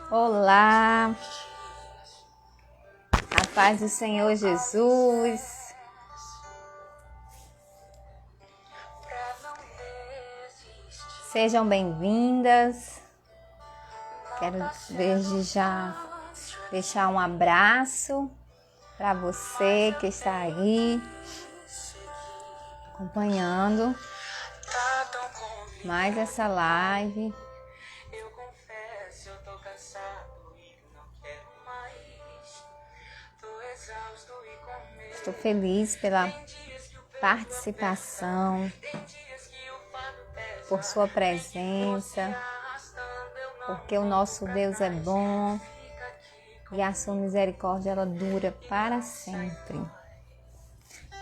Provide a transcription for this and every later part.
Olá, a paz do Senhor Jesus. Sejam bem-vindas. Quero desde já deixar um abraço para você que está aí acompanhando mais essa live. Estou feliz pela participação, por sua presença, porque o nosso Deus é bom e a sua misericórdia ela dura para sempre.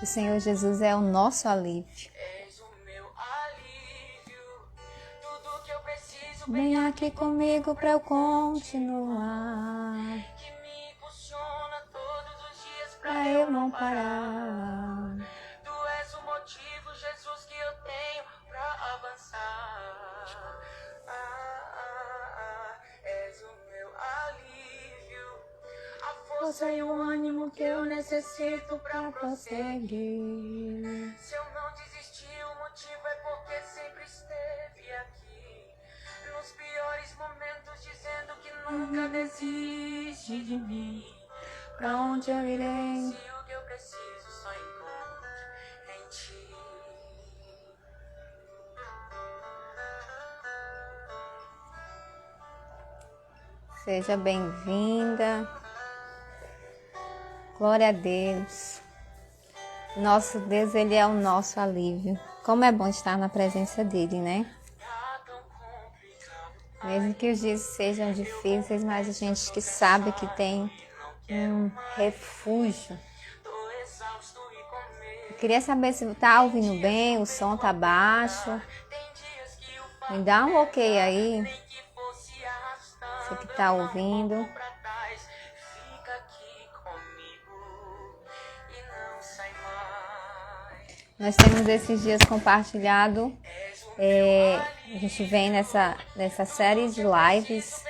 O Senhor Jesus é o nosso alívio. Vem aqui comigo para eu continuar, pra eu não parar. Tu és o motivo, Jesus, que eu tenho pra avançar. És o meu alívio, a força e o ânimo que eu necessito pra prosseguir. Se eu não desisti, o motivo é porque sempre esteve aqui. Nos piores momentos, dizendo que nunca desiste de mim. Pra onde eu irei? Se o que eu preciso só encontro em ti. Seja bem-vinda. Glória a Deus. Nosso Deus, Ele é o nosso alívio. Como é bom estar na presença dEle, né? Mesmo que os dias sejam difíceis, mas a gente que sabe que tem um refúgio. Eu queria saber se tá ouvindo bem, o som tá baixo. Me dá um ok aí. Você que tá ouvindo. Nós temos esses dias compartilhado. A gente vem nessa série de lives.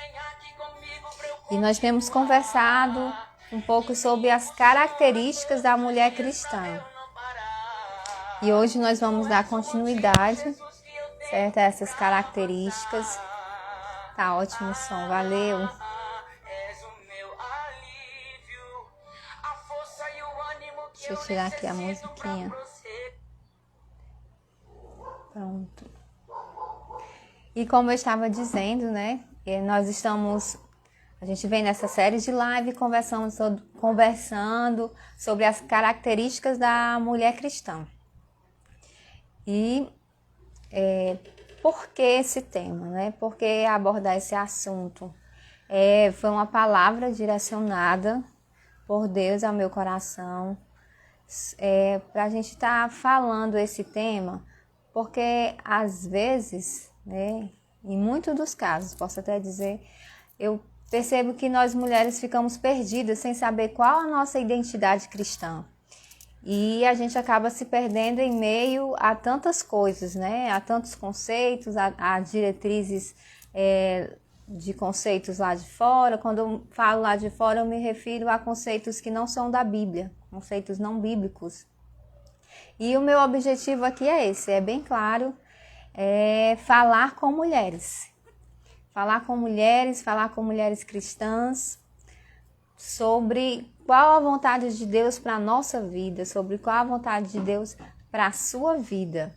E nós temos conversado um pouco sobre as características da mulher cristã. E hoje nós vamos dar continuidade, certo, a essas características. Tá ótimo o som, valeu. Deixa eu tirar aqui a musiquinha. Pronto. E como eu estava dizendo, né, a gente vem nessa série de live conversando sobre as características da mulher cristã. E por que esse tema, né? Por que abordar esse assunto? Foi uma palavra direcionada por Deus ao meu coração para a gente estar falando esse tema, porque às vezes, né, em muitos dos casos, posso até dizer, eu percebo que nós mulheres ficamos perdidas sem saber qual a nossa identidade cristã. E a gente acaba se perdendo em meio a tantas coisas, né? A tantos conceitos, a diretrizes de conceitos lá de fora. Quando eu falo lá de fora, eu me refiro a conceitos que não são da Bíblia, conceitos não bíblicos. E o meu objetivo aqui é esse, é bem claro, falar com mulheres. Falar com mulheres cristãs, sobre qual a vontade de Deus para a nossa vida, sobre qual a vontade de Deus para a sua vida.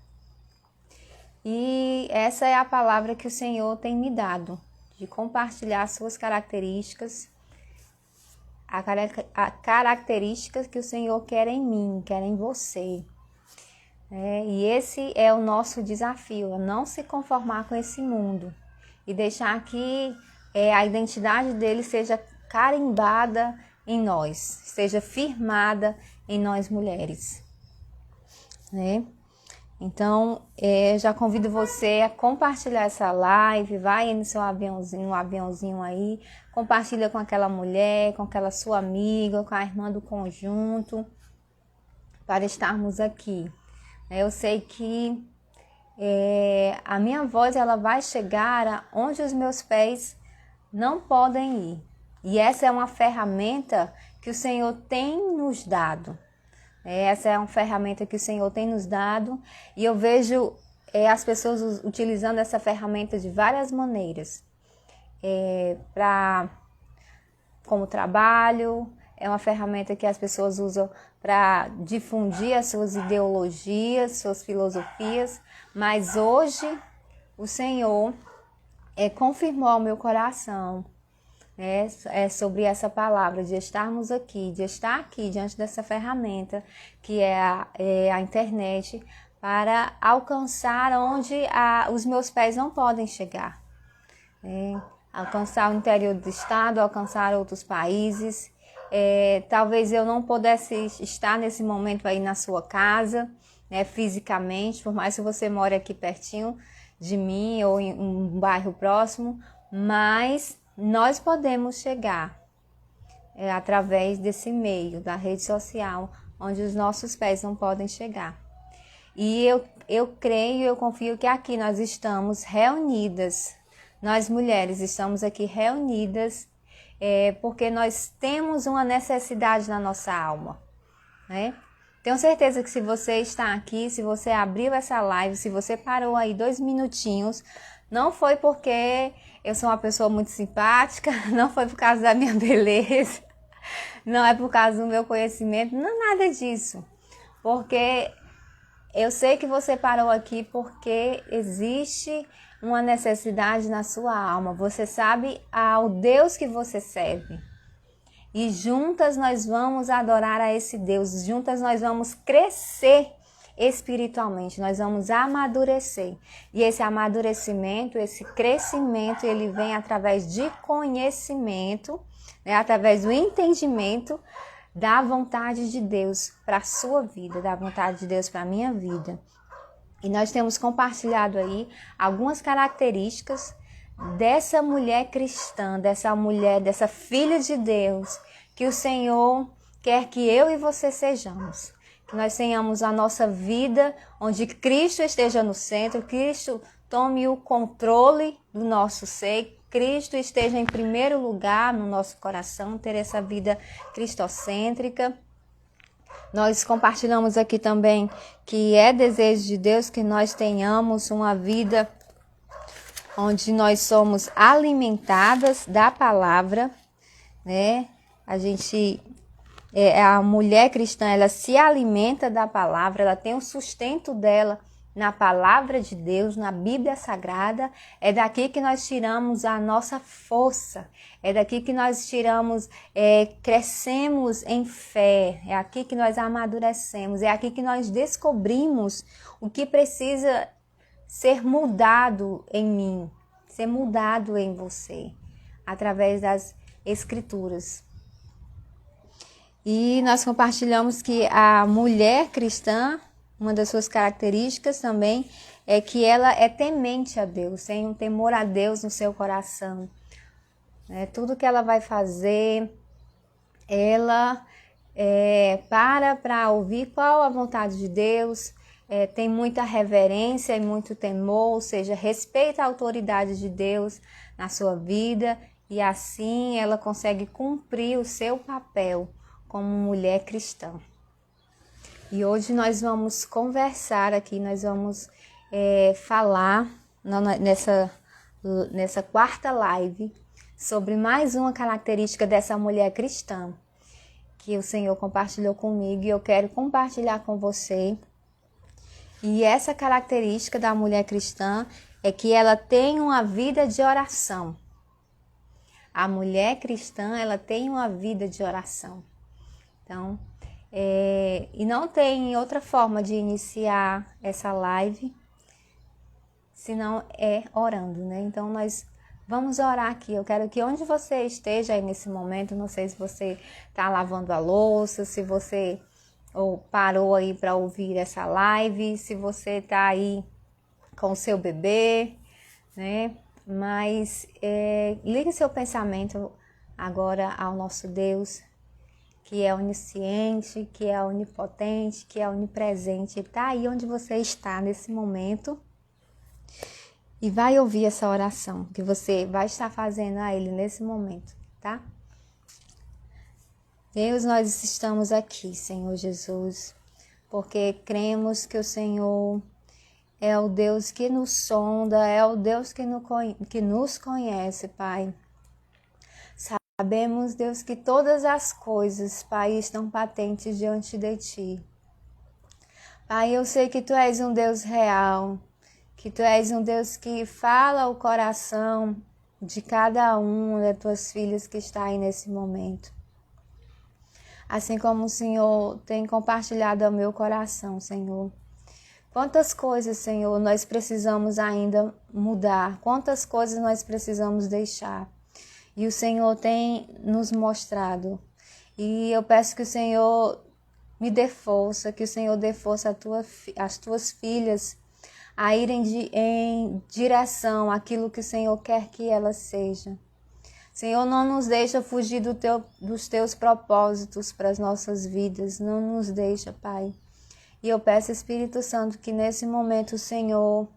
E essa é a palavra que o Senhor tem me dado, de compartilhar suas características, a características que o Senhor quer em mim, quer em você. E esse é o nosso desafio, é não se conformar com esse mundo e deixar que a identidade dele seja carimbada em nós, seja firmada em nós mulheres, né? Então, já convido você a compartilhar essa live, vai no seu aviãozinho aí, compartilha com aquela mulher, com aquela sua amiga, com a irmã do conjunto, para estarmos aqui. Eu sei que a minha voz ela vai chegar onde os meus pés não podem ir. E essa é uma ferramenta que o Senhor tem nos dado. Essa é uma ferramenta que o Senhor tem nos dado e eu vejo as pessoas utilizando essa ferramenta de várias maneiras. Como trabalho, é uma ferramenta que as pessoas usam para difundir as suas ideologias, suas filosofias, mas hoje o Senhor confirmou ao meu coração sobre essa palavra, de estarmos aqui, de estar aqui diante dessa ferramenta que é a internet, para alcançar onde os meus pés não podem chegar. Alcançar o interior do estado, alcançar outros países. Talvez eu não pudesse estar nesse momento aí na sua casa, fisicamente, por mais que você more aqui pertinho de mim ou em um bairro próximo, mas nós podemos chegar através desse meio, da rede social, onde os nossos pés não podem chegar. E eu creio, eu confio que aqui nós estamos reunidas, nós mulheres estamos aqui reunidas porque nós temos uma necessidade na nossa alma, né? Tenho certeza que se você está aqui, se você abriu essa live, se você parou aí 2 minutinhos, não foi porque eu sou uma pessoa muito simpática, não foi por causa da minha beleza, não é por causa do meu conhecimento, não é nada disso. Porque eu sei que você parou aqui porque existe uma necessidade na sua alma. Você sabe ao Deus que você serve. E juntas nós vamos adorar a esse Deus, juntas nós vamos crescer espiritualmente, nós vamos amadurecer. E esse amadurecimento, esse crescimento, ele vem através de conhecimento, através do entendimento da vontade de Deus para a sua vida, da vontade de Deus para a minha vida. E nós temos compartilhado aí algumas características dessa mulher cristã, dessa mulher, dessa filha de Deus, que o Senhor quer que eu e você sejamos. Que nós tenhamos a nossa vida onde Cristo esteja no centro, Cristo tome o controle do nosso ser, Cristo esteja em primeiro lugar no nosso coração, ter essa vida cristocêntrica. Nós compartilhamos aqui também que é desejo de Deus que nós tenhamos uma vida onde nós somos alimentadas da palavra, né? A mulher cristã, ela se alimenta da palavra, ela tem o sustento dela na palavra de Deus, na Bíblia Sagrada. É daqui que nós tiramos a nossa força, é daqui que nós tiramos, crescemos em fé, é aqui que nós amadurecemos, é aqui que nós descobrimos o que precisa ser mudado em mim, ser mudado em você, através das Escrituras. E nós compartilhamos que a mulher cristã, uma das suas características também é que ela é temente a Deus, tem um temor a Deus no seu coração. Tudo que ela vai fazer, ela para ouvir qual a vontade de Deus, tem muita reverência e muito temor, ou seja, respeita a autoridade de Deus na sua vida e assim ela consegue cumprir o seu papel como mulher cristã. E hoje nós vamos conversar aqui, nós vamos falar nessa quarta live sobre mais uma característica dessa mulher cristã que o Senhor compartilhou comigo e eu quero compartilhar com você. E essa característica da mulher cristã é que ela tem uma vida de oração. A mulher cristã, ela tem uma vida de oração. Então, e não tem outra forma de iniciar essa live, senão orando, né? Então, nós vamos orar aqui. Eu quero que onde você esteja aí nesse momento, não sei se você está lavando a louça, se você parou aí para ouvir essa live, se você está aí com o seu bebê, né? Mas ligue seu pensamento agora ao nosso Deus, que é onisciente, que é onipotente, que é onipresente. Ele está aí onde você está nesse momento. e vai ouvir essa oração que você vai estar fazendo a Ele nesse momento, tá? Deus, nós estamos aqui, Senhor Jesus, porque cremos que o Senhor é o Deus que nos sonda, é o Deus que nos conhece, Pai. Sabemos, Deus, que todas as coisas, Pai, estão patentes diante de Ti. Pai, eu sei que Tu és um Deus real, que Tu és um Deus que fala o coração de cada uma das Tuas filhas que está aí nesse momento. Assim como o Senhor tem compartilhado ao meu coração, Senhor. Quantas coisas, Senhor, nós precisamos ainda mudar, quantas coisas nós precisamos deixar. E o Senhor tem nos mostrado. E eu peço que o Senhor me dê força, que o Senhor dê força às tuas filhas a irem em direção àquilo que o Senhor quer que elas sejam. Senhor, não nos deixa fugir dos teus propósitos para as nossas vidas. Não nos deixa, Pai. E eu peço, Espírito Santo, que nesse momento o Senhor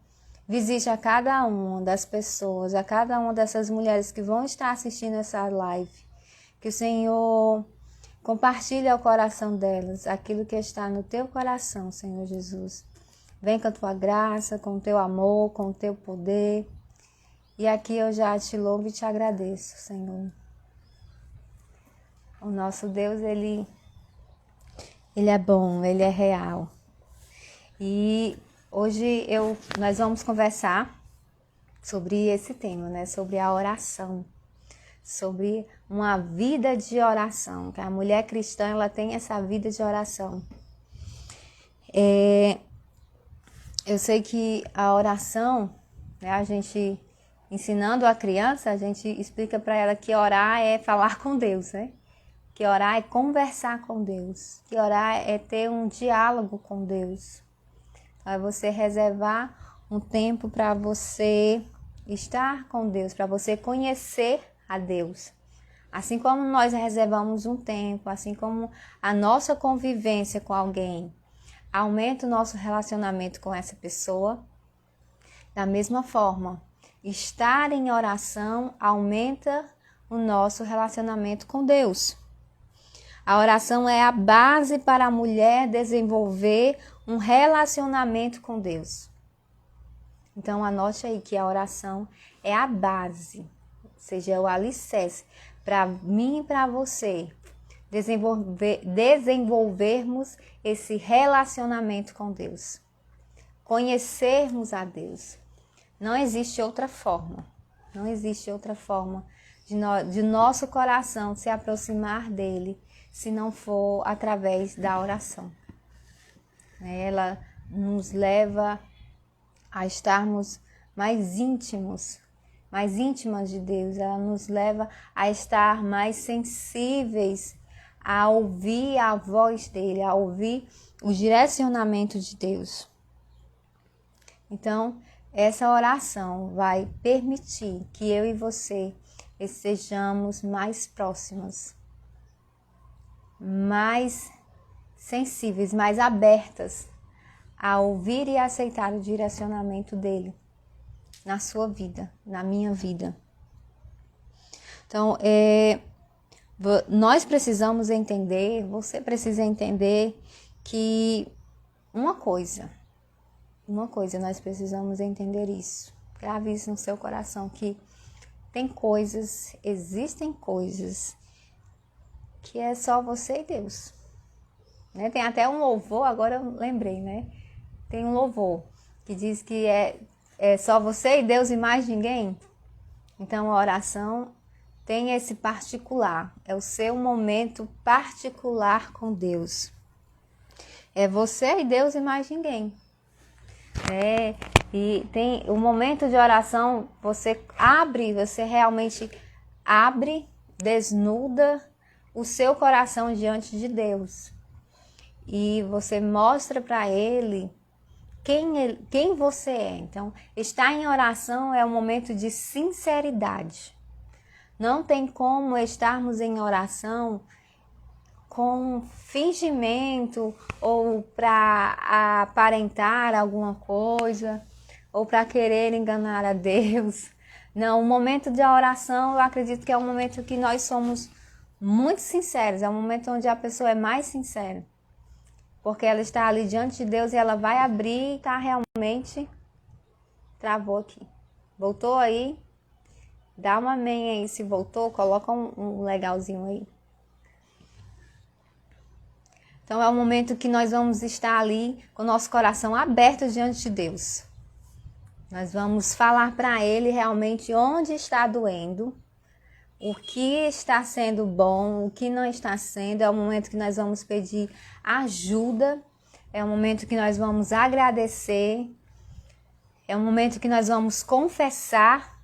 visite a cada uma das pessoas, a cada uma dessas mulheres que vão estar assistindo essa live. Que o Senhor compartilhe ao coração delas aquilo que está no teu coração, Senhor Jesus. Vem com a tua graça, com o teu amor, com o teu poder. E aqui eu já te louvo e te agradeço, Senhor. O nosso Deus, Ele é bom, Ele é real. E hoje nós vamos conversar sobre esse tema, né? Sobre a oração, sobre uma vida de oração, que a mulher cristã ela tem essa vida de oração. Eu sei que a oração, né, a gente ensinando a criança, a gente explica para ela que orar é falar com Deus, né? Que orar é conversar com Deus, que orar é ter um diálogo com Deus. É você reservar um tempo para você estar com Deus, para você conhecer a Deus. Assim como nós reservamos um tempo, assim como a nossa convivência com alguém aumenta o nosso relacionamento com essa pessoa, da mesma forma, estar em oração aumenta o nosso relacionamento com Deus. A oração é a base para a mulher desenvolver um relacionamento com Deus. Então, anote aí que a oração é a base, ou seja, é o alicerce para mim e para você desenvolvermos esse relacionamento com Deus. Conhecermos a Deus. Não existe outra forma. Não existe outra forma de nosso coração se aproximar dele, se não for através da oração. Ela nos leva a estarmos mais íntimas de Deus. Ela nos leva a estar mais sensíveis a ouvir a voz dele, a ouvir o direcionamento de Deus. Então, essa oração vai permitir que eu e você estejamos mais próximas, mais sensíveis, mais abertas a ouvir e aceitar o direcionamento dele na sua vida, na minha vida. Então, nós precisamos entender, você precisa entender que uma coisa, nós precisamos entender isso. Grave isso no seu coração, que existem coisas que é só você e Deus. Né? Tem até um louvor, agora eu lembrei, né? Tem um louvor que diz que é só você e Deus e mais ninguém. Então a oração tem esse particular, é o seu momento particular com Deus. É você e Deus e mais ninguém. E tem o momento de oração, você realmente abre, desnuda o seu coração diante de Deus. E você mostra para Ele quem você é. Então, estar em oração é um momento de sinceridade. Não tem como estarmos em oração com fingimento ou para aparentar alguma coisa, ou para querer enganar a Deus. Não, o momento de oração, eu acredito que é um momento que nós somos muito sinceros, é um momento onde a pessoa é mais sincera. Porque ela está ali diante de Deus e ela vai abrir e está realmente... Travou aqui. Voltou aí? Dá uma amém aí se voltou, coloca um legalzinho aí. Então é um momento que nós vamos estar ali com o nosso coração aberto diante de Deus. Nós vamos falar para Ele realmente onde está doendo, o que está sendo bom, o que não está sendo. É o momento que nós vamos pedir ajuda, é o momento que nós vamos agradecer, é o momento que nós vamos confessar,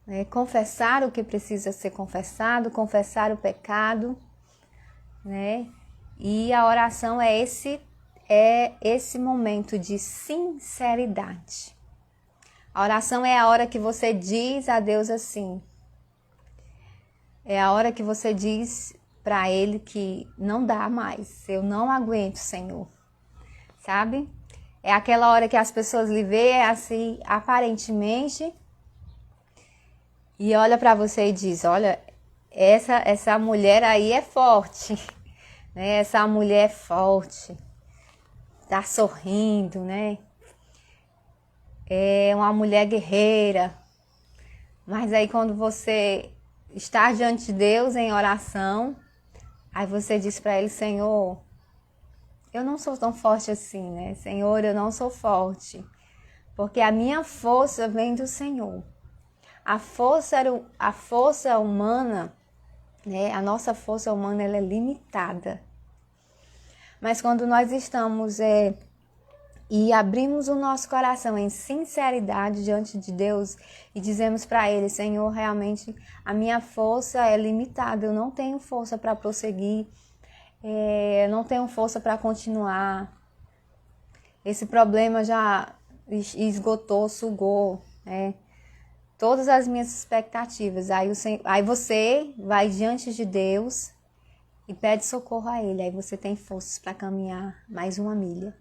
né? Confessar o que precisa ser confessado, confessar o pecado, né? E a oração é esse momento de sinceridade. A oração é a hora que você diz a Deus assim. É a hora que você diz para Ele que não dá mais. Eu não aguento, Senhor. Sabe? É aquela hora que as pessoas lhe veem assim, aparentemente, e olha para você e diz, olha, essa mulher aí é forte. Né? Essa mulher é forte. Tá sorrindo, né? É uma mulher guerreira. Mas aí quando você está diante de Deus em oração, aí você diz para Ele, Senhor, eu não sou tão forte assim, né? Senhor, eu não sou forte, porque a minha força vem do Senhor. A força humana, né? A nossa força humana, ela é limitada. Mas quando nós estamos e abrimos o nosso coração em sinceridade diante de Deus e dizemos para Ele, Senhor, realmente a minha força é limitada, eu não tenho força para prosseguir, eu não tenho força para continuar, esse problema já esgotou, sugou, né? Todas as minhas expectativas. Aí você vai diante de Deus e pede socorro a Ele, aí você tem forças para caminhar mais uma milha.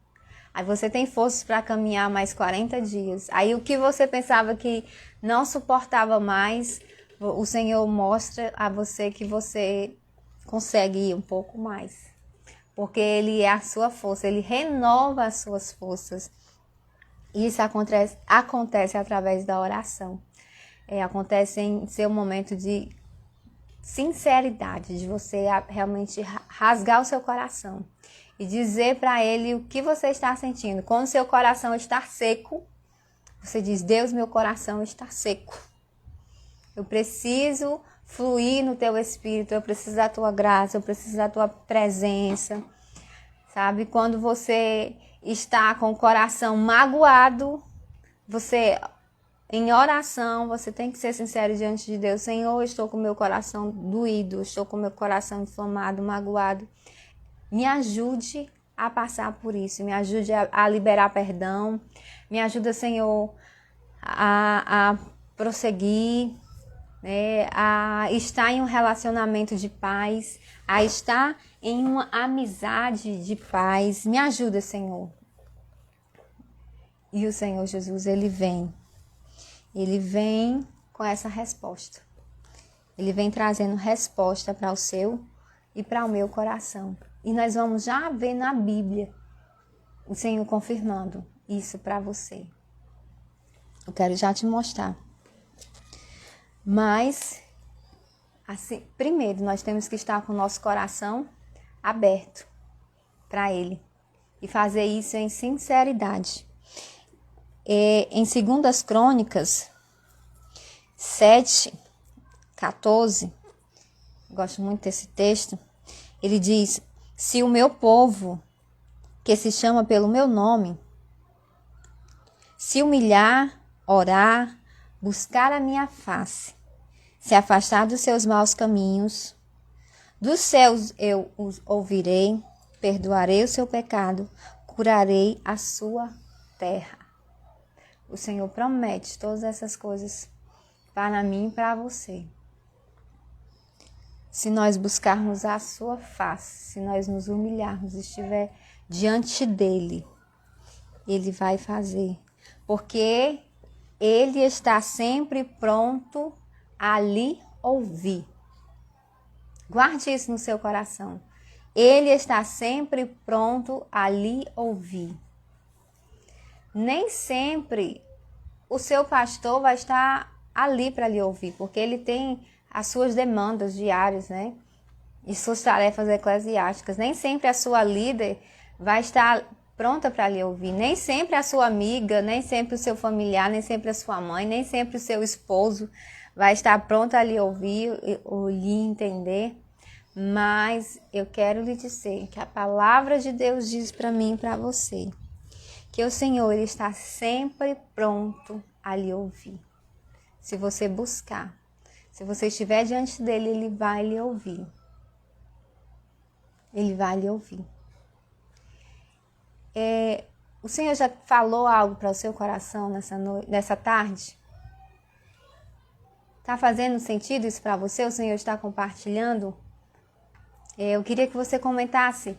Aí você tem forças para caminhar mais 40 dias. Aí o que você pensava que não suportava mais, o Senhor mostra a você que você consegue ir um pouco mais. Porque Ele é a sua força, Ele renova as suas forças. E isso acontece através da oração. Acontece em seu momento de sinceridade, de você realmente rasgar o seu coração. E dizer para Ele o que você está sentindo. Quando seu coração está seco, você diz, Deus, meu coração está seco. Eu preciso fluir no Teu Espírito, eu preciso da Tua graça, eu preciso da Tua presença. Sabe? Quando você está com o coração magoado, você, em oração, você tem que ser sincero diante de Deus. Senhor, eu estou com o meu coração doído, estou com o meu coração inflamado, magoado. Me ajude a passar por isso, me ajude a liberar perdão, me ajuda, Senhor, a prosseguir, né, a estar em um relacionamento de paz, a estar em uma amizade de paz. Me ajuda, Senhor. E o Senhor Jesus, Ele vem com essa resposta. Ele vem trazendo resposta para o seu e para o meu coração. E nós vamos já ver na Bíblia o Senhor confirmando isso para você. Eu quero já te mostrar. Mas, assim, primeiro nós temos que estar com o nosso coração aberto para Ele. E fazer isso em sinceridade. Em 2 Crônicas 7:14, gosto muito desse texto, ele diz, se o meu povo, que se chama pelo meu nome, se humilhar, orar, buscar a minha face, se afastar dos seus maus caminhos, dos céus eu os ouvirei, perdoarei o seu pecado, curarei a sua terra. O Senhor promete todas essas coisas para mim e para você. Se nós buscarmos a sua face, se nós nos humilharmos, estiver diante dele, ele vai fazer. porque Ele está sempre pronto a lhe ouvir. Guarde isso no seu coração. Ele está sempre pronto a lhe ouvir. Nem sempre o seu pastor vai estar ali para lhe ouvir, porque ele tem as suas demandas diárias, né? E suas tarefas eclesiásticas. Nem sempre a sua líder vai estar pronta para lhe ouvir. Nem sempre a sua amiga, nem sempre o seu familiar, nem sempre a sua mãe, nem sempre o seu esposo vai estar pronto a lhe ouvir ou lhe entender. Mas eu quero lhe dizer que a palavra de Deus diz para mim e para você que o Senhor ele está sempre pronto a lhe ouvir. Se você buscar, se você estiver diante dele, ele vai lhe ouvir. Ele vai lhe ouvir. O Senhor já falou algo para o seu coração nessa tarde? Está fazendo sentido isso para você? O Senhor está compartilhando? Eu queria que você comentasse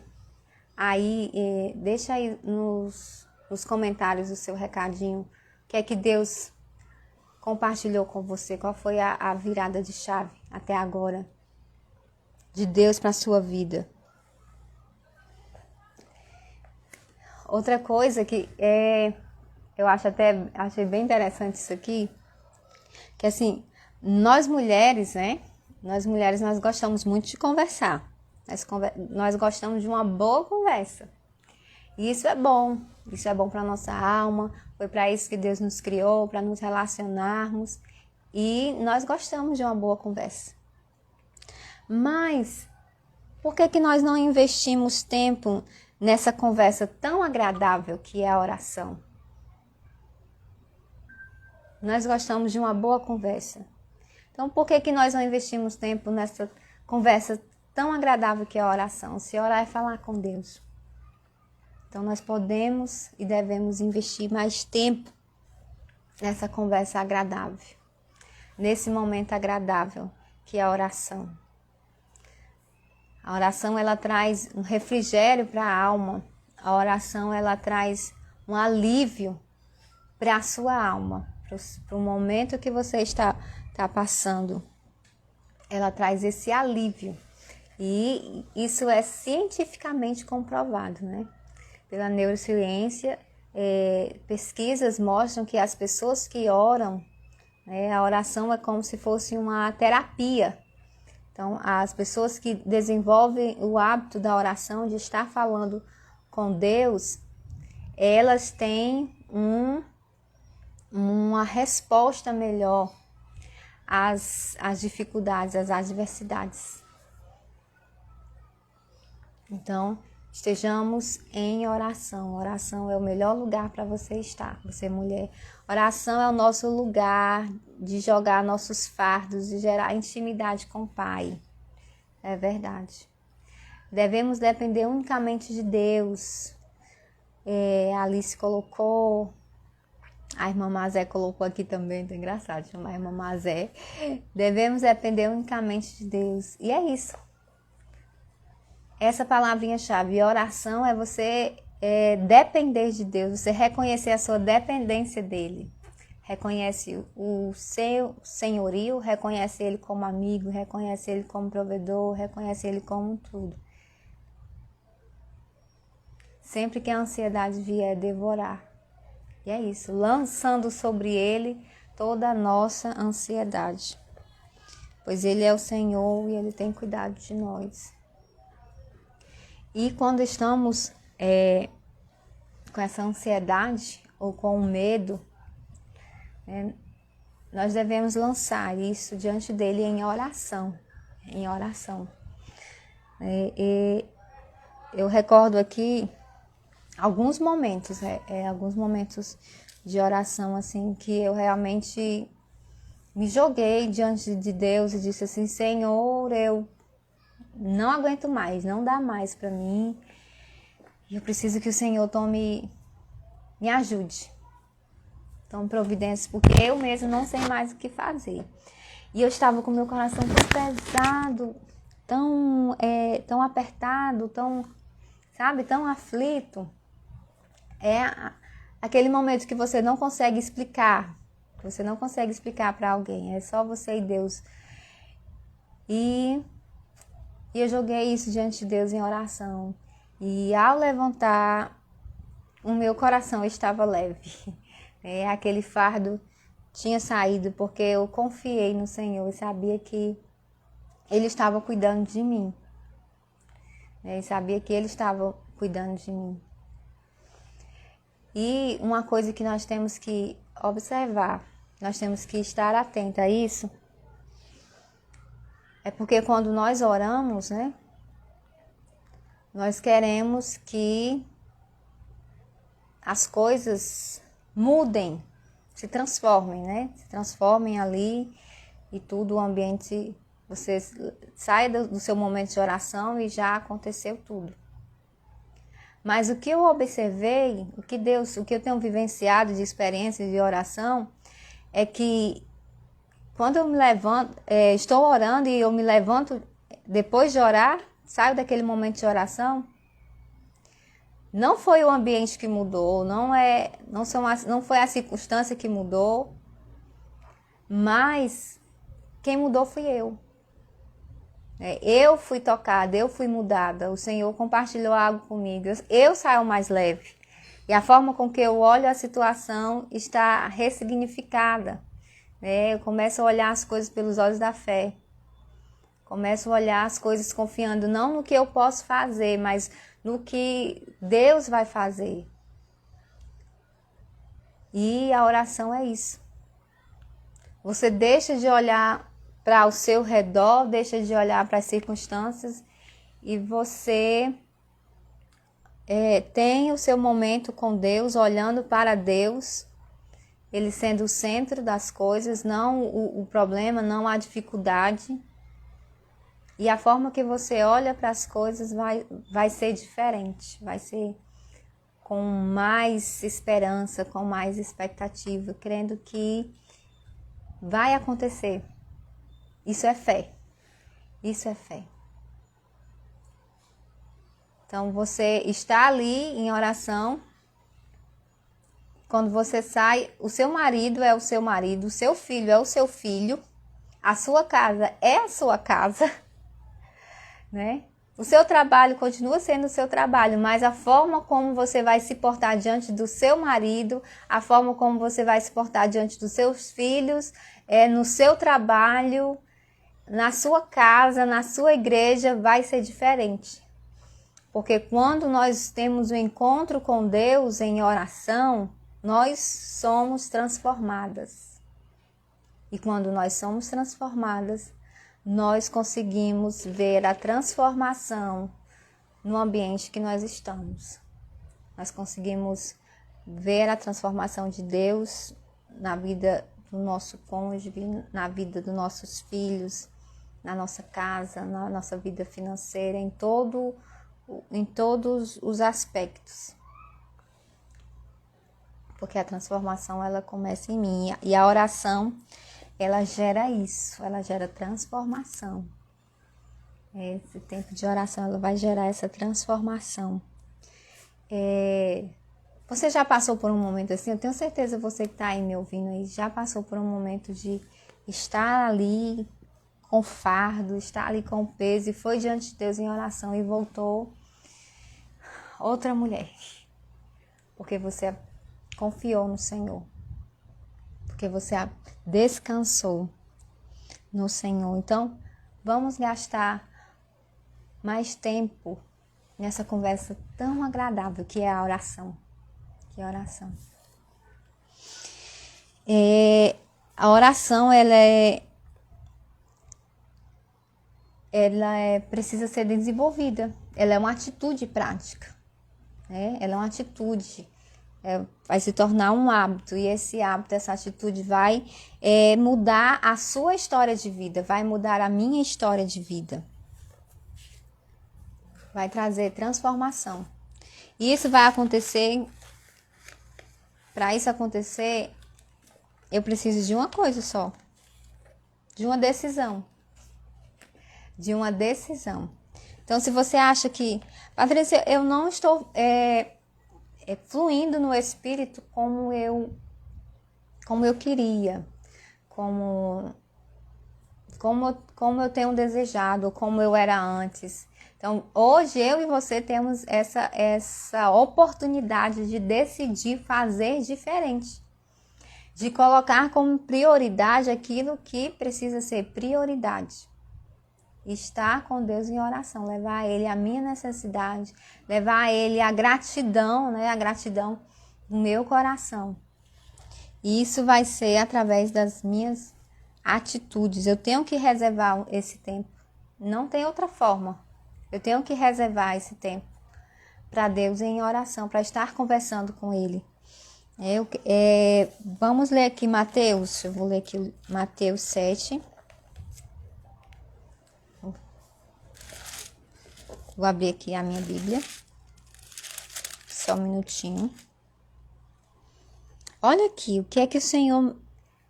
aí, deixa aí nos comentários o seu recadinho. O que é que Deus compartilhou com você? Qual foi a virada de chave até agora de Deus para a sua vida? Outra coisa que eu achei bem interessante isso aqui, que assim, nós mulheres, né? Nós mulheres, nós gostamos muito de conversar. Nós gostamos de uma boa conversa. E isso é bom para a nossa alma, foi para isso que Deus nos criou, para nos relacionarmos. E nós gostamos de uma boa conversa. Mas, por que nós não investimos tempo nessa conversa tão agradável que é a oração? Nós gostamos de uma boa conversa. Então, por que nós não investimos tempo nessa conversa tão agradável que é a oração? Se orar é falar com Deus. Então, nós podemos e devemos investir mais tempo nessa conversa agradável. Nesse momento agradável que é a oração. A oração, ela traz um refrigério para a alma. A oração, ela traz um alívio para a sua alma. Para o momento que você está passando. Ela traz esse alívio. E isso é cientificamente comprovado, né? Pela neurociência, pesquisas mostram que as pessoas que oram, a oração é como se fosse uma terapia. Então, as pessoas que desenvolvem o hábito da oração, de estar falando com Deus, elas têm uma resposta melhor às dificuldades, às adversidades. Então, estejamos em oração. Oração é o melhor lugar para você estar, você mulher. Oração é o nosso lugar de jogar nossos fardos, de gerar intimidade com o Pai. É verdade. Devemos depender unicamente de Deus. A Alice colocou, a irmã Mazé colocou aqui também, tá engraçado chamar a irmã Mazé. Devemos depender unicamente de Deus. E é isso. Essa palavrinha-chave, oração, é você depender de Deus, você reconhecer a sua dependência dele. Reconhece o seu senhorio, reconhece ele como amigo, reconhece ele como provedor, reconhece ele como tudo. Sempre que a ansiedade vier devorar. E é isso, lançando sobre ele toda a nossa ansiedade. Pois ele é o Senhor e ele tem cuidado de nós. E quando estamos com essa ansiedade ou com o medo, nós devemos lançar isso diante dele em oração. Em oração. Eu recordo aqui alguns momentos de oração assim que eu realmente me joguei diante de Deus e disse assim: Senhor, eu não aguento mais, não dá mais para mim. E eu preciso que o Senhor me ajude. Tome providências, porque eu mesmo não sei mais o que fazer. E eu estava com meu coração tão pesado, tão apertado, tão aflito. aquele momento que você não consegue explicar, para alguém, é só você e Deus. E eu joguei isso diante de Deus em oração. E ao levantar, o meu coração estava leve. Aquele fardo tinha saído porque eu confiei no Senhor e sabia que Ele estava cuidando de mim. E sabia que Ele estava cuidando de mim. E uma coisa que nós temos que observar, nós temos que estar atento a isso, é porque quando nós oramos, né, nós queremos que as coisas mudem, se transformem, né? Se transformem ali e tudo, o ambiente, você sai do seu momento de oração e já aconteceu tudo. Mas o que eu observei, o que eu tenho vivenciado de experiência de oração, é que quando eu me levanto, estou orando e eu me levanto depois de orar, saio daquele momento de oração, não foi o ambiente que mudou, não foi a circunstância que mudou, mas quem mudou fui eu. Eu fui tocada, eu fui mudada, o Senhor compartilhou algo comigo, eu saio mais leve. E a forma com que eu olho a situação está ressignificada. Eu começo a olhar as coisas pelos olhos da fé. Começo a olhar as coisas confiando não no que eu posso fazer, mas no que Deus vai fazer. E a oração é isso. Você deixa de olhar para o seu redor, deixa de olhar para as circunstâncias e você tem o seu momento com Deus, olhando para Deus, Ele sendo o centro das coisas, não o problema, não a dificuldade. E a forma que você olha para as coisas vai ser diferente, vai ser com mais esperança, com mais expectativa, crendo que vai acontecer. Isso é fé. Isso é fé. Então você está ali em oração. Quando você sai, o seu marido é o seu marido, o seu filho é o seu filho, a sua casa é a sua casa, né? O seu trabalho continua sendo o seu trabalho, mas a forma como você vai se portar diante do seu marido, a forma como você vai se portar diante dos seus filhos, no seu trabalho, na sua casa, na sua igreja, vai ser diferente. Porque quando nós temos um encontro com Deus em oração, nós somos transformadas. E quando nós somos transformadas, nós conseguimos ver a transformação no ambiente que nós estamos. Nós conseguimos ver a transformação de Deus na vida do nosso cônjuge, na vida dos nossos filhos, na nossa casa, na nossa vida financeira, em todos os aspectos. Porque a transformação, ela começa em mim. E a oração, ela gera isso, ela gera transformação. Esse tempo de oração, ela vai gerar essa transformação. Você já passou por um momento assim? Eu tenho certeza, você que está aí me ouvindo aí, já passou por um momento de estar ali com fardo, estar ali com peso, e foi diante de Deus em oração e voltou outra mulher. Porque você confiou no Senhor. Porque você descansou no Senhor. Então, vamos gastar mais tempo nessa conversa tão agradável que é a oração. A oração, ela precisa ser desenvolvida. Ela é uma atitude prática. Ela é uma atitude. Vai se tornar um hábito, e esse hábito, essa atitude vai mudar a sua história de vida, vai mudar a minha história de vida, vai trazer transformação. E isso vai acontecer, para isso acontecer, eu preciso de uma coisa só, de uma decisão. Então, se você acha que, Patrícia, eu não estou fluindo no Espírito como eu queria, como eu tenho desejado, como eu era antes. Então, hoje eu e você temos essa oportunidade de decidir fazer diferente, de colocar como prioridade aquilo que precisa ser prioridade. Estar com Deus em oração, levar a Ele a minha necessidade, levar a Ele a gratidão, né? A gratidão do meu coração. E isso vai ser através das minhas atitudes. Eu tenho que reservar esse tempo. Não tem outra forma. Eu tenho que reservar esse tempo para Deus em oração, para estar conversando com Ele. Vamos ler aqui Mateus. Eu vou ler aqui Mateus 7. Vou abrir aqui a minha Bíblia. Só um minutinho. Olha aqui, o que é que o Senhor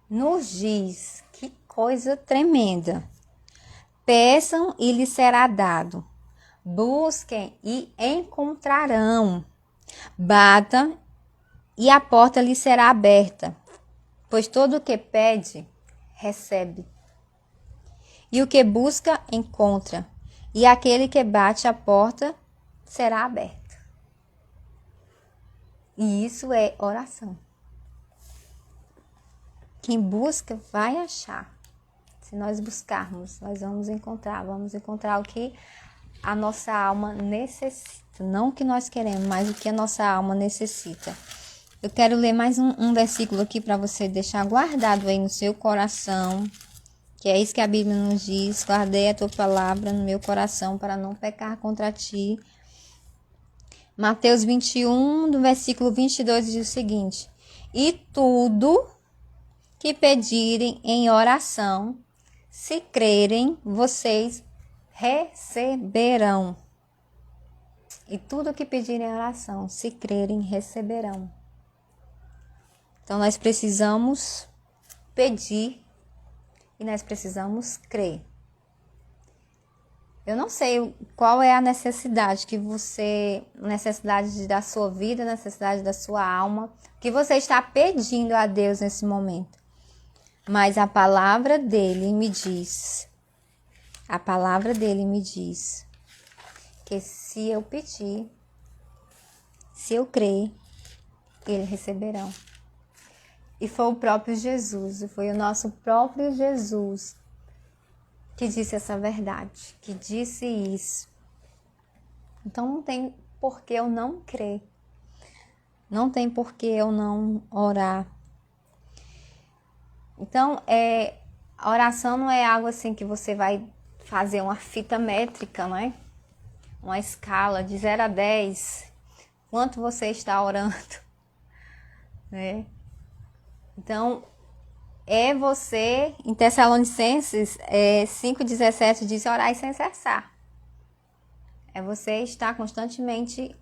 nos diz? Que coisa tremenda. Peçam e lhes será dado. Busquem e encontrarão. Batam e a porta lhe será aberta. Pois todo o que pede, recebe. E o que busca, encontra. E aquele que bate a porta será aberta. E isso é oração. Quem busca vai achar. Se nós buscarmos, nós vamos encontrar o que a nossa alma necessita. Não o que nós queremos, mas o que a nossa alma necessita. Eu quero ler mais um versículo aqui para você deixar guardado aí no seu coração. Que é isso que a Bíblia nos diz. Guardei a tua palavra no meu coração para não pecar contra ti. Mateus 21, do versículo 22, diz o seguinte. E tudo que pedirem em oração, se crerem, vocês receberão. E tudo que pedirem em oração, se crerem, receberão. Então, nós precisamos pedir e nós precisamos crer. Eu não sei qual é a necessidade da sua vida, necessidade da sua alma, que você está pedindo a Deus nesse momento. Mas a palavra dele me diz que se eu pedir, se eu crer, eles receberão. E foi o próprio Jesus, foi o nosso próprio Jesus que disse essa verdade, que disse isso. Então não tem por que eu não crer, não tem por que eu não orar. Então, a oração não é algo assim que você vai fazer uma fita métrica, né? Uma escala de 0 a 10, quanto você está orando, né? Então, você, em Tessalonicenses 5,17 diz, orai sem cessar. É você estar constantemente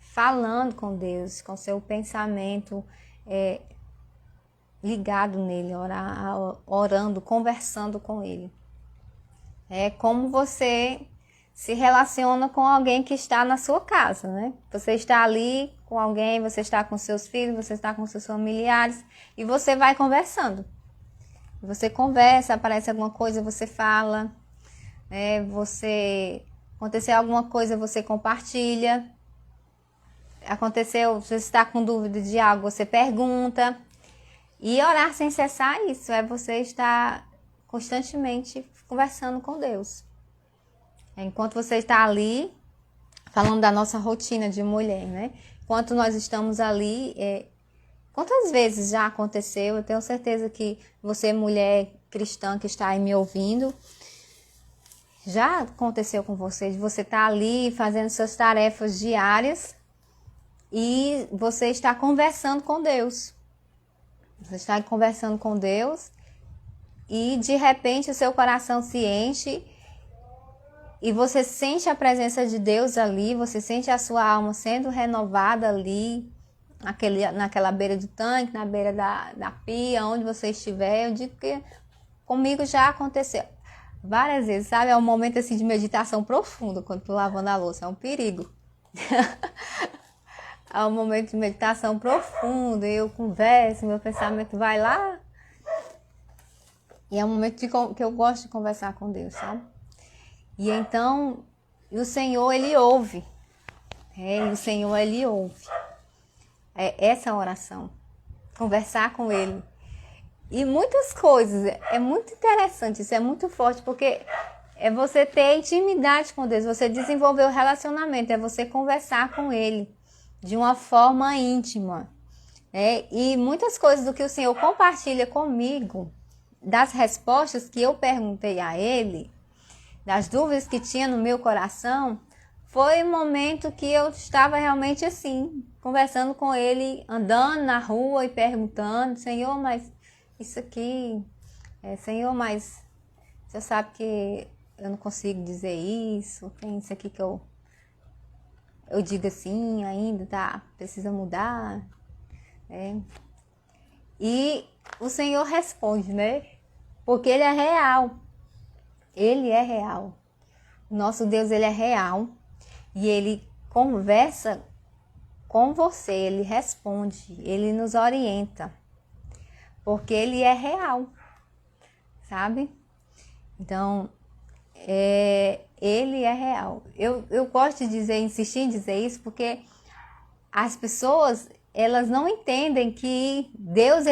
falando com Deus, com seu pensamento ligado nele, orando, conversando com ele. É como você se relaciona com alguém que está na sua casa, né? Você está ali com alguém, você está com seus filhos, você está com seus familiares e você vai conversando. Você conversa, aparece alguma coisa, você fala, né? Aconteceu alguma coisa, você compartilha. Você está com dúvida de algo, você pergunta. E orar sem cessar isso, é você estar constantemente conversando com Deus. Enquanto você está ali, falando da nossa rotina de mulher, né? Enquanto nós estamos ali, quantas vezes já aconteceu? Eu tenho certeza que você, mulher cristã que está aí me ouvindo, já aconteceu com você, de você estar ali fazendo suas tarefas diárias e você está conversando com Deus. Você está conversando com Deus e de repente o seu coração se enche e você sente a presença de Deus ali, você sente a sua alma sendo renovada ali, naquela beira do tanque, na beira da pia, onde você estiver. Eu digo que comigo já aconteceu várias vezes, sabe? É um momento assim de meditação profunda quando estou lavando a louça, é um perigo. a um momento de meditação profundo, eu converso, meu pensamento vai lá. E é um momento que eu gosto de conversar com Deus, sabe? E então, o Senhor, Ele ouve. E o Senhor, Ele ouve. É essa oração. Conversar com Ele. E muitas coisas. É muito interessante, isso é muito forte, porque é você ter intimidade com Deus, você desenvolver o relacionamento, é você conversar com Ele de uma forma íntima. E muitas coisas do que o Senhor compartilha comigo, das respostas que eu perguntei a Ele, das dúvidas que tinha no meu coração, foi um momento que eu estava realmente assim, conversando com Ele, andando na rua e perguntando: Senhor, mas isso aqui, Senhor, mas você sabe que eu não consigo dizer isso, tem isso aqui que eu digo assim ainda, tá? Precisa mudar. E o Senhor responde, né? Porque Ele é real. Ele é real. O nosso Deus, Ele é real. E Ele conversa com você, Ele responde, Ele nos orienta. Porque Ele é real, sabe? Então, Ele é real. Eu gosto de dizer, insistir em dizer isso, porque as pessoas, elas não entendem que Deus,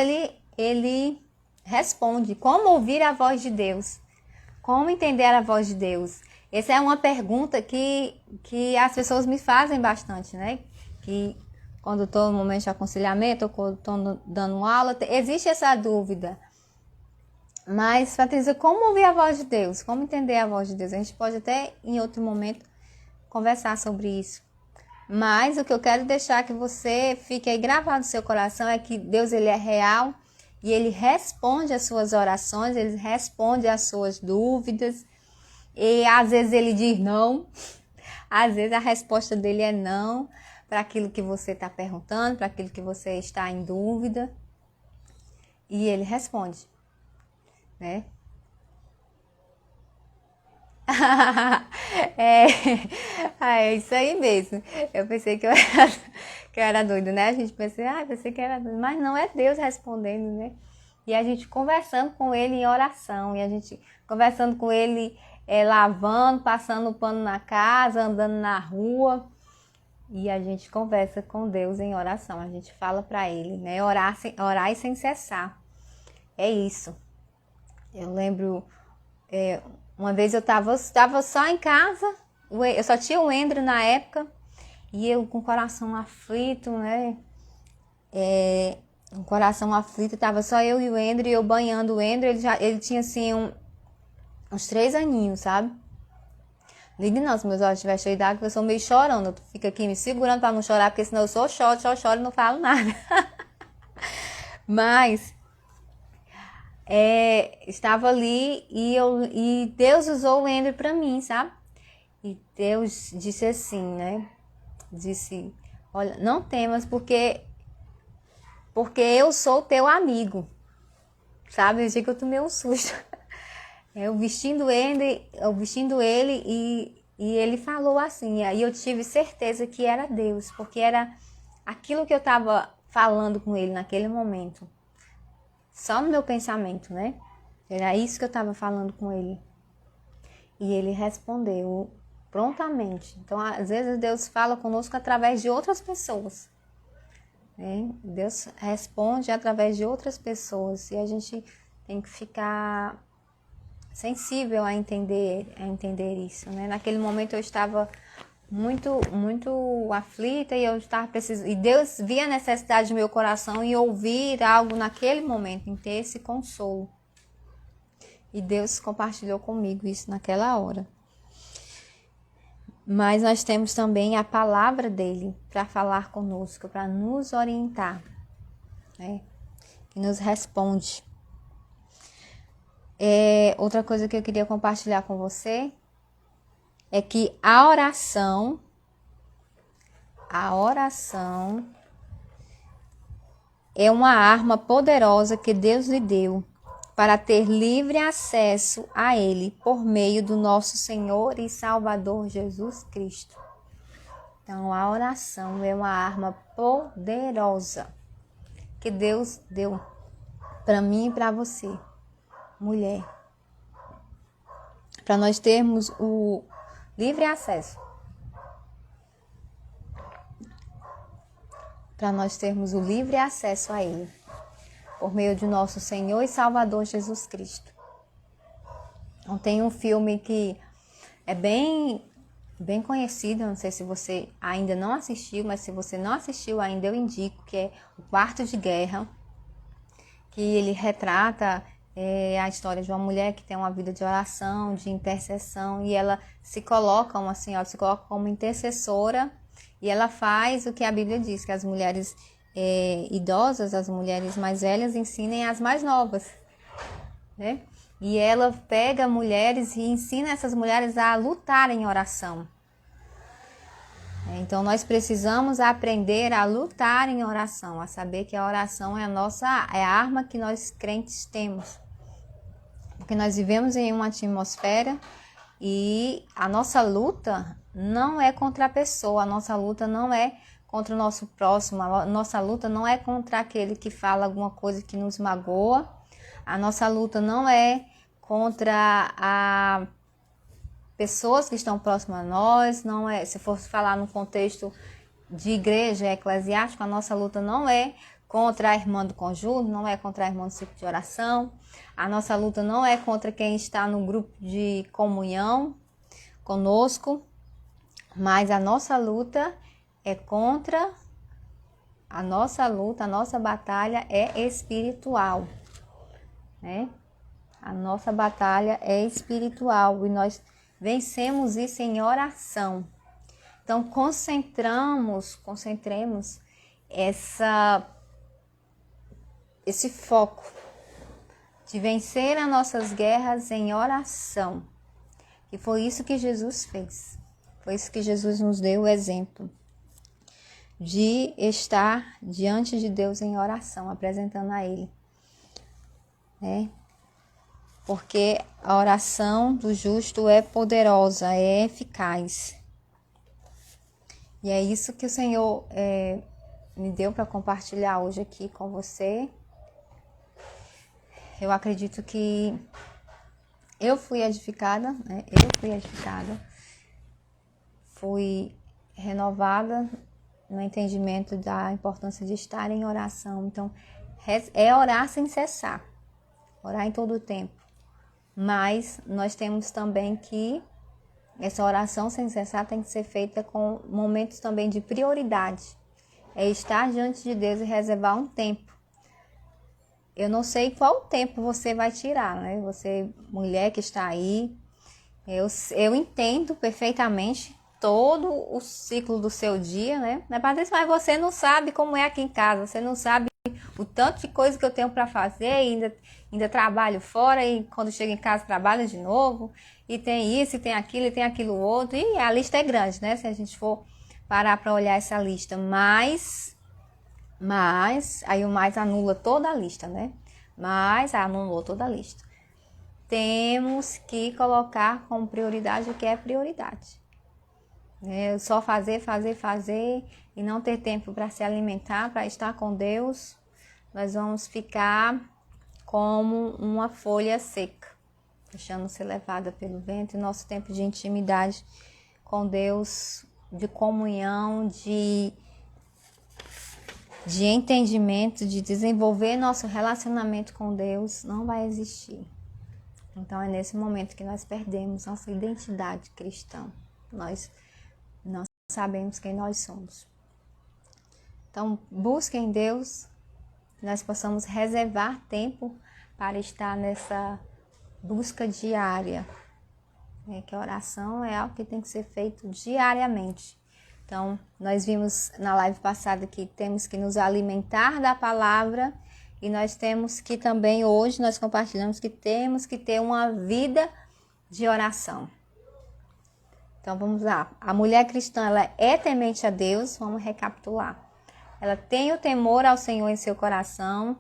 Ele responde. Como ouvir a voz de Deus? Como entender a voz de Deus? Essa é uma pergunta que as pessoas me fazem bastante, né? Que quando estou no momento de aconselhamento, ou quando estou dando aula, existe essa dúvida. Mas, Patrícia, como ouvir a voz de Deus? Como entender a voz de Deus? A gente pode até, em outro momento, conversar sobre isso. Mas o que eu quero deixar que você fique aí gravado no seu coração é que Deus, Ele é real e Ele responde às suas orações, Ele responde às suas dúvidas. E às vezes Ele diz não, às vezes a resposta dele é não para aquilo que você está perguntando, para aquilo que você está em dúvida. E Ele responde, né? É isso aí mesmo. Eu pensei que eu era doida, né? A gente pensei que era doida, mas não, é Deus respondendo, né? E a gente conversando com Ele em oração, e a gente conversando com Ele lavando, passando o pano na casa, andando na rua, e a gente conversa com Deus em oração, a gente fala para Ele, né? Orar e sem cessar. É isso. Eu lembro, uma vez eu estava só em casa, eu só tinha o Endro na época, e eu com o coração aflito, né? Com o coração aflito, estava só eu e o Endro, e eu banhando o Endro, ele tinha assim uns 3 aninhos, sabe? Ligue não, se meus olhos estiverem cheios d'água, eu sou meio chorando, eu fico aqui me segurando para não chorar, porque senão eu só choro e não falo nada. Mas estava ali e Deus usou o Andrew para mim, sabe? E Deus disse assim, né? Disse: olha, não temas, porque eu sou teu amigo. Sabe? Eu digo que eu tomei um susto. Eu vestindo ele e ele falou assim. E aí eu tive certeza que era Deus, porque era aquilo que eu estava falando com ele naquele momento. Só no meu pensamento, né? Era isso que eu estava falando com ele. E ele respondeu prontamente. Então, às vezes Deus fala conosco através de outras pessoas, né? Deus responde através de outras pessoas. E a gente tem que ficar sensível a entender isso, né? Naquele momento eu estava muito aflita e eu estava precisando, e Deus via a necessidade do meu coração em ouvir algo naquele momento, em ter esse consolo. E Deus compartilhou comigo isso naquela hora. Mas nós temos também a palavra dele para falar conosco, para nos orientar, né? Que nos responde. Outra coisa que eu queria compartilhar com você é que a oração é uma arma poderosa que Deus lhe deu para ter livre acesso a Ele por meio do nosso Senhor e Salvador Jesus Cristo. Então, a oração é uma arma poderosa que Deus deu para mim e para você, mulher, para nós termos o livre acesso. Para nós termos o livre acesso a Ele, por meio de nosso Senhor e Salvador Jesus Cristo. Então, tem um filme que é bem conhecido, eu não sei se você ainda não assistiu, mas se você não assistiu ainda, eu indico, que é O Quarto de Guerra, que ele retrata a história de uma mulher que tem uma vida de oração, de intercessão, e ela se coloca, uma senhora se coloca como intercessora, e ela faz o que a Bíblia diz, que as mulheres idosas, as mulheres mais velhas, ensinem as mais novas, né? E ela pega mulheres e ensina essas mulheres a lutar em oração. Então, nós precisamos aprender a lutar em oração, a saber que a oração é a arma que nós crentes temos. Porque nós vivemos em uma atmosfera e a nossa luta não é contra a pessoa, a nossa luta não é contra o nosso próximo, a nossa luta não é contra aquele que fala alguma coisa que nos magoa, a nossa luta não é contra pessoas que estão próximas a nós, não é, se for falar no contexto de igreja eclesiástica, a nossa luta não é contra a irmã do conjunto, não é contra a irmã do ciclo de oração, a nossa luta não é contra quem está no grupo de comunhão conosco, mas a nossa luta é contra, a nossa batalha é espiritual, né? A nossa batalha é espiritual e nós vencemos isso em oração. Então, concentremos esse foco de vencer as nossas guerras em oração. E foi isso que Jesus fez. Foi isso que Jesus nos deu o exemplo de estar diante de Deus em oração, apresentando a Ele, né? Porque a oração do justo é poderosa, é eficaz. E é isso que o Senhor me deu para compartilhar hoje aqui com você. Eu acredito que eu fui edificada, né? Fui renovada no entendimento da importância de estar em oração. Então, é orar sem cessar, orar em todo o tempo. Mas nós temos também que essa oração sem cessar tem que ser feita com momentos também de prioridade. É estar diante de Deus e reservar um tempo. Eu não sei qual tempo você vai tirar, né? Você, mulher que está aí, eu entendo perfeitamente todo o ciclo do seu dia, né? Mas você não sabe como é aqui em casa, você não sabe o tanto de coisa que eu tenho para fazer, ainda trabalho fora e quando chego em casa trabalho de novo, e tem isso, e tem aquilo outro, e a lista é grande, né? Se a gente for parar para olhar essa lista, mas aí o mais anula toda a lista, né? Mas anulou toda a lista. Temos que colocar como prioridade o que é prioridade. Só fazer e não ter tempo para se alimentar, para estar com Deus, nós vamos ficar como uma folha seca, deixando ser levada pelo vento. E nosso tempo de intimidade com Deus, de comunhão, de entendimento, de desenvolver nosso relacionamento com Deus, não vai existir. Então é nesse momento que nós perdemos nossa identidade cristã. Nós não sabemos quem nós somos. Então busquem Deus, nós possamos reservar tempo para estar nessa busca diária. Que a oração é algo que tem que ser feito diariamente. Então, nós vimos na live passada que temos que nos alimentar da palavra e nós temos que também, hoje, nós compartilhamos que temos que ter uma vida de oração. Então, vamos lá. A mulher cristã, ela é temente a Deus, vamos recapitular. Ela tem o temor ao Senhor em seu coração,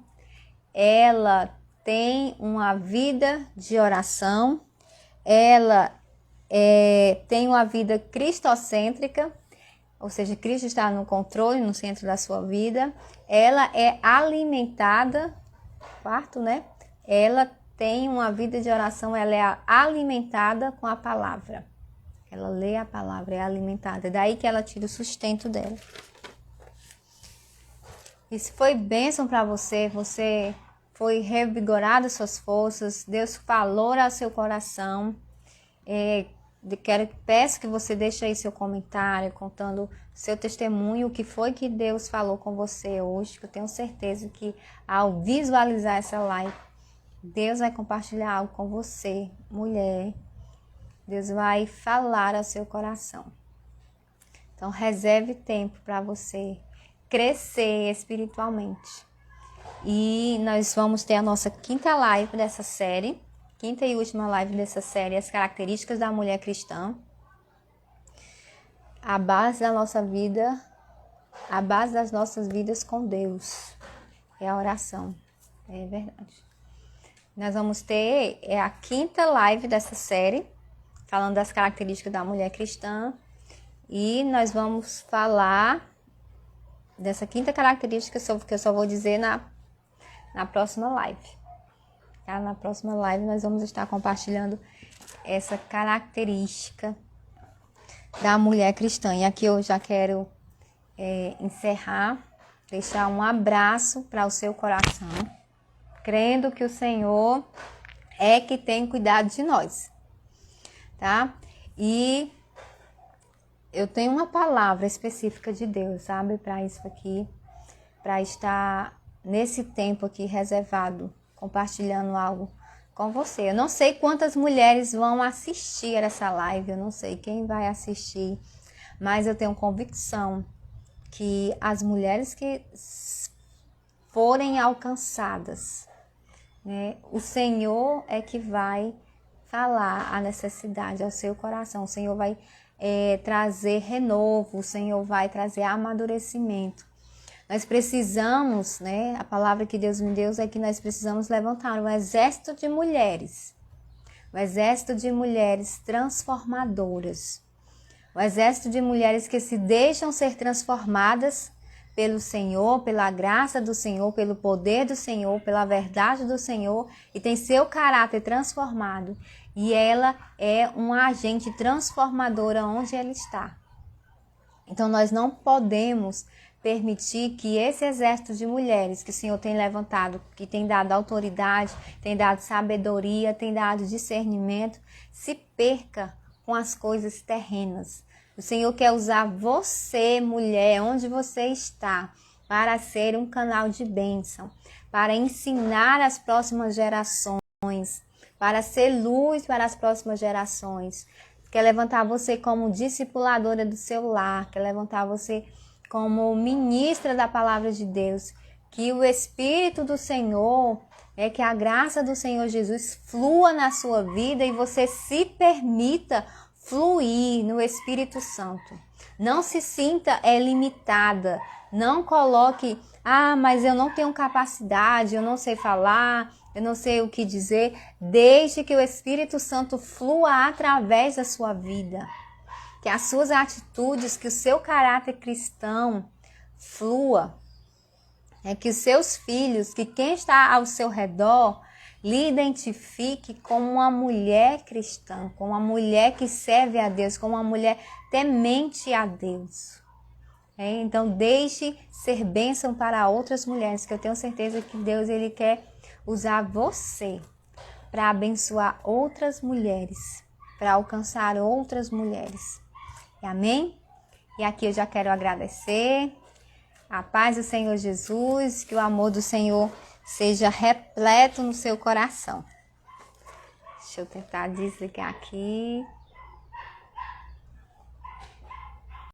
ela tem uma vida de oração, ela tem uma vida cristocêntrica, ou seja, Cristo está no controle, no centro da sua vida, ela é alimentada, quarto, né? Ela tem uma vida de oração, ela é alimentada com a palavra. Ela lê a palavra, é alimentada. É daí que ela tira o sustento dela. E se foi bênção para você, você foi revigorado suas forças, Deus falou ao seu coração. Peço que você deixe aí seu comentário, contando seu testemunho, o que foi que Deus falou com você hoje, que eu tenho certeza que ao visualizar essa live, Deus vai compartilhar algo com você, mulher. Deus vai falar ao seu coração. Então, reserve tempo para você crescer espiritualmente. E nós vamos ter a nossa quinta live dessa série, quinta e última live dessa série, as características da mulher cristã. A base da nossa vida, a base das nossas vidas com Deus é a oração. É verdade. Nós vamos ter a quinta live dessa série, falando das características da mulher cristã. E nós vamos falar dessa quinta característica que eu só vou dizer na próxima live. Tá? Na próxima live nós vamos estar compartilhando essa característica da mulher cristã. E aqui eu já quero encerrar, deixar um abraço para o seu coração, crendo que o Senhor é que tem cuidado de nós, tá? E eu tenho uma palavra específica de Deus, sabe, para isso aqui, para estar nesse tempo aqui reservado, compartilhando algo com você. Eu não sei quantas mulheres vão assistir essa live, eu não sei quem vai assistir, mas eu tenho convicção que as mulheres que forem alcançadas, né, o Senhor é que vai falar a necessidade ao seu coração. O Senhor vai trazer renovo, o Senhor vai trazer amadurecimento. Nós precisamos, né? A palavra que Deus me deu é que nós precisamos levantar um exército de mulheres. Um exército de mulheres transformadoras. Um exército de mulheres que se deixam ser transformadas pelo Senhor, pela graça do Senhor, pelo poder do Senhor, pela verdade do Senhor, e tem seu caráter transformado. E ela é um agente transformadora onde ela está. Então nós não podemos permitir que esse exército de mulheres que o Senhor tem levantado, que tem dado autoridade, tem dado sabedoria, tem dado discernimento, se perca com as coisas terrenas. O Senhor quer usar você, mulher, onde você está, para ser um canal de bênção, para ensinar as próximas gerações, para ser luz para as próximas gerações. Quer levantar você como discipuladora do seu lar, quer levantar você como ministra da palavra de Deus. Que o Espírito do Senhor, que a graça do Senhor Jesus flua na sua vida e você se permita fluir no Espírito Santo. Não se sinta limitada. Não coloque, mas eu não tenho capacidade, eu não sei falar, eu não sei o que dizer. Deixe que o Espírito Santo flua através da sua vida. Que as suas atitudes, que o seu caráter cristão flua. Que os seus filhos, que quem está ao seu redor, lhe identifique como uma mulher cristã, como uma mulher que serve a Deus, como uma mulher temente a Deus. Então deixe ser bênção para outras mulheres, que eu tenho certeza que Deus ele quer usar você para abençoar outras mulheres, para alcançar outras mulheres. Amém? E aqui eu já quero agradecer. A paz do Senhor Jesus, que o amor do Senhor seja repleto no seu coração. Deixa eu tentar desligar aqui.